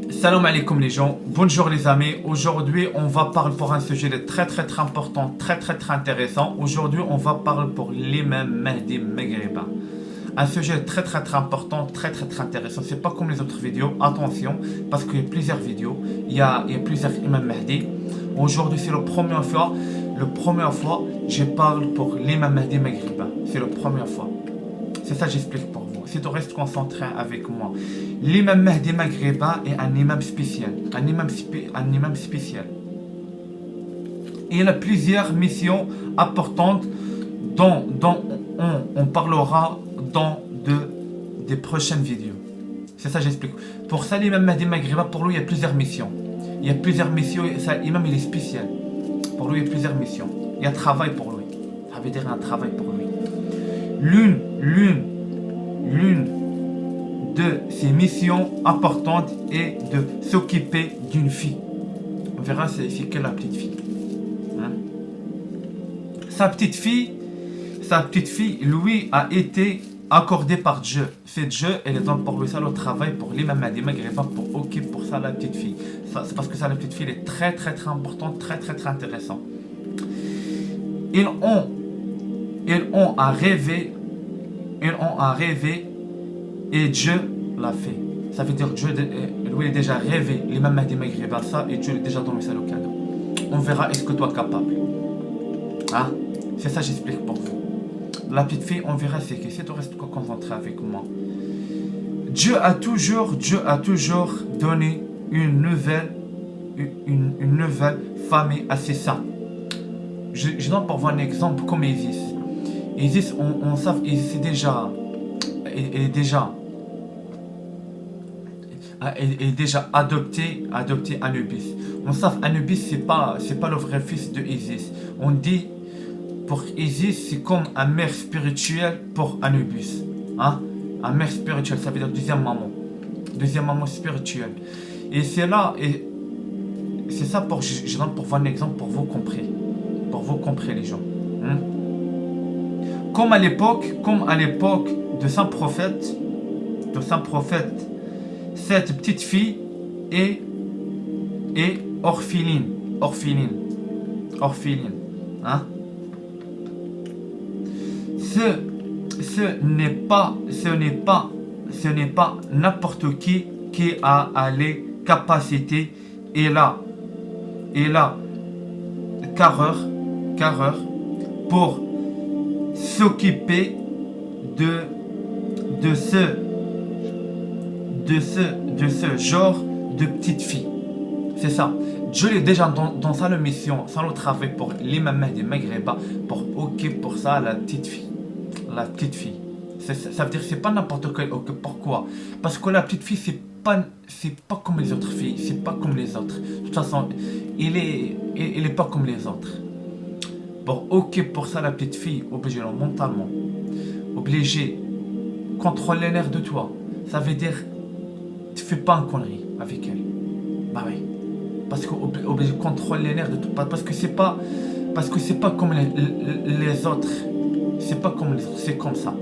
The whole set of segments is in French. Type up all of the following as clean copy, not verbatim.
Salam alaikum les gens, bonjour les amis. Aujourd'hui on va parler pour un sujet très important, très intéressant. Aujourd'hui on va parler pour l'imam Mahdi Maghriba. Un sujet très important, très intéressant. C'est pas comme les autres vidéos, attention, parce qu'il y a plusieurs vidéos, il y a plusieurs imams Mahdi. Aujourd'hui c'est la première fois je parle pour l'imam Mahdi Maghriba. C'est la première fois. C'est ça j'explique pour vous. Si tu restes concentré avec moi. L'imam Mahdi Maghriba est un imam spécial. Un imam spécial. Il a plusieurs missions importantes dont on parlera dans des prochaines vidéos. C'est ça j'explique. Pour ça l'imam Mahdi Maghriba, pour lui il y a plusieurs missions. Il y a plusieurs missions, ça, l'imam il est spécial. Pour lui il y a plusieurs missions. Il y a un travail pour lui. Ça veut dire un travail pour lui. L'une de ses missions importantes est de s'occuper d'une fille. On verra c'est quelle la petite fille. Hein? Sa petite fille, lui, a été accordée par Dieu. C'est Dieu et les hommes pour lui ça le travail pour l'imam Mahdi Maghriba pour occuper pour ça la petite fille. C'est parce que ça la petite fille est très importante, très intéressant. Ils ont à rêver et Dieu l'a fait. Ça veut dire Dieu lui est déjà rêvé, l'imam Mahdi Maghriba ça et Dieu est déjà donné ça le cadeau. On verra est-ce que toi capable. Hein? C'est ça j'explique pour vous. La petite fille, on verra c'est que si tu restes concentré avec moi. Dieu a toujours donné une nouvelle famille à ses saints. Je donne pour vous un exemple comme Isis. Isis, on sait, Isis est déjà adopté Anubis. On sait Anubis c'est pas le vrai fils de Isis. On dit pour Isis c'est comme un mère spirituelle pour Anubis. Hein? Un mère spirituelle, ça veut dire deuxième maman spirituelle. Et c'est là et c'est ça pour je donne pour vous un exemple pour vous comprendre les gens. Hein? Comme à l'époque de Saint Prophète, cette petite fille est orpheline. Hein? Ce n'est pas n'importe qui a les capacités et la carrure pour s'occuper de ce genre de petite fille. C'est ça. Dieu est déjà dans sa mission, sans le travail pour l'imam Mahdi Maghriba, pour pour ça la petite fille. Ça veut dire que c'est pas n'importe quel. Pourquoi? Parce que la petite fille c'est pas comme les autres filles, c'est pas comme les autres. De toute façon, il est pas comme les autres. Pour pour ça la petite fille, obligé mentalement, obligé contrôler les nerfs de toi. Ça veut dire tu fais pas une connerie avec elle. Bah oui. Parce que obligé contrôler les nerfs de toi. Parce que c'est pas comme les autres. C'est pas comme les autres. C'est comme ça.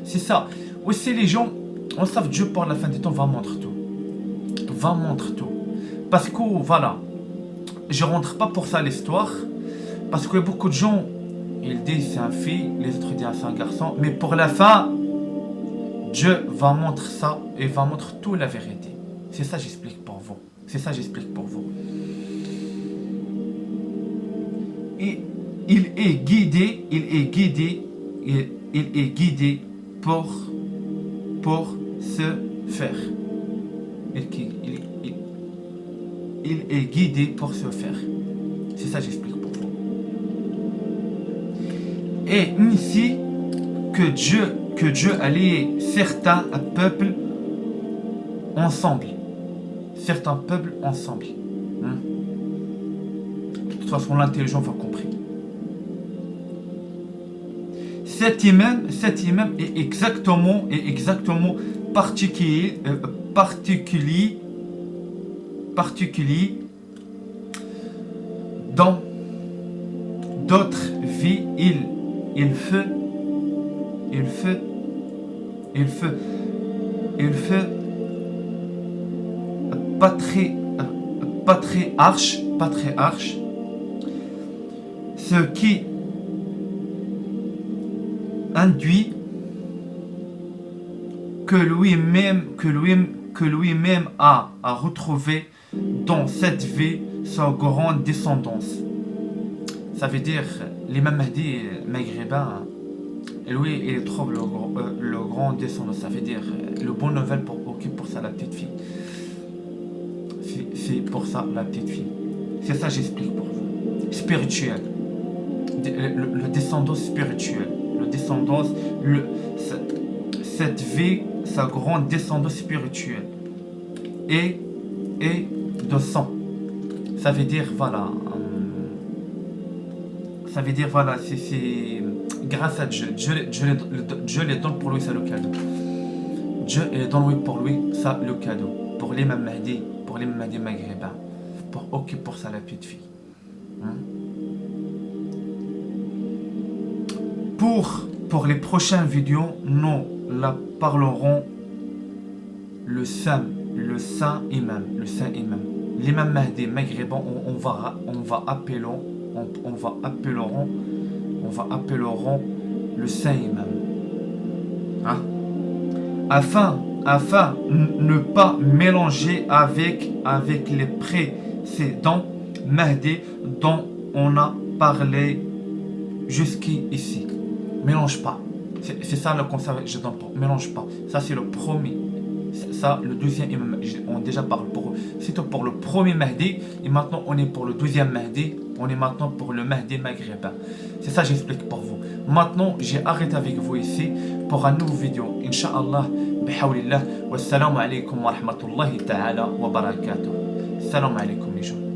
C'est ça. Aussi les gens, on sait Dieu pour la fin du temps va montrer tout. Parce que voilà. Je rentre pas pour ça l'histoire. Parce que beaucoup de gens ils disent c'est un fille, les autres disent c'est un garçon. Mais pour la fin, Dieu va montrer ça et va montrer toute la vérité. C'est ça j'explique pour vous. Et il est guidé pour se faire. Il est guidé pour se faire. C'est ça j'explique pour vous. Et ainsi que Dieu a lié certains peuples ensemble. Hein? De toute façon, l'intelligent va comprendre. Cet imam est exactement particulier dans d'autres vies. Il fait patriarche, ce qui induit que lui-même a retrouvé dans cette vie sa grande descendance. Ça veut dire, l'imam Mahdi maghrébin, lui, il trouve le grand descendant. Ça veut dire, le bon nouvelle pour ça la petite fille. C'est pour ça la petite fille. C'est ça j'explique pour vous. Spirituel. Le descendant spirituel. Le descendance, cette vie, sa grande descendance spirituelle. Et de sang. Ça veut dire, voilà. Ça veut dire, voilà, c'est grâce à Dieu. Dieu les donne pour lui, ça le cadeau. Dieu les donne pour lui, ça le cadeau. Pour l'imam Mahdi, maghrébin. Pour ça la petite fille. Pour les prochaines vidéos, nous la parlerons le saint imam. L'imam Mahdi maghrébin, on va appeler le saint imam. Hein? Afin ne pas mélanger avec les précédents Mahdi dont on a parlé jusqu'ici. Mélange pas. C'est ça le conseil que je donne pas. Mélange pas. Ça c'est le premier. Ça, le deuxième imam, on déjà parle pour eux. C'est pour le premier Mahdi. Et maintenant, on est pour le deuxième Mahdi. On est maintenant pour le Mahdi maghrébin. C'est ça j'explique pour vous. Maintenant, j'ai arrêté avec vous ici pour un nouveau vidéo. Inch'Allah, bihawlillah. Wassalamu alaikum wa rahmatullahi ta'ala wa barakatuh. Salam alaikum les gens.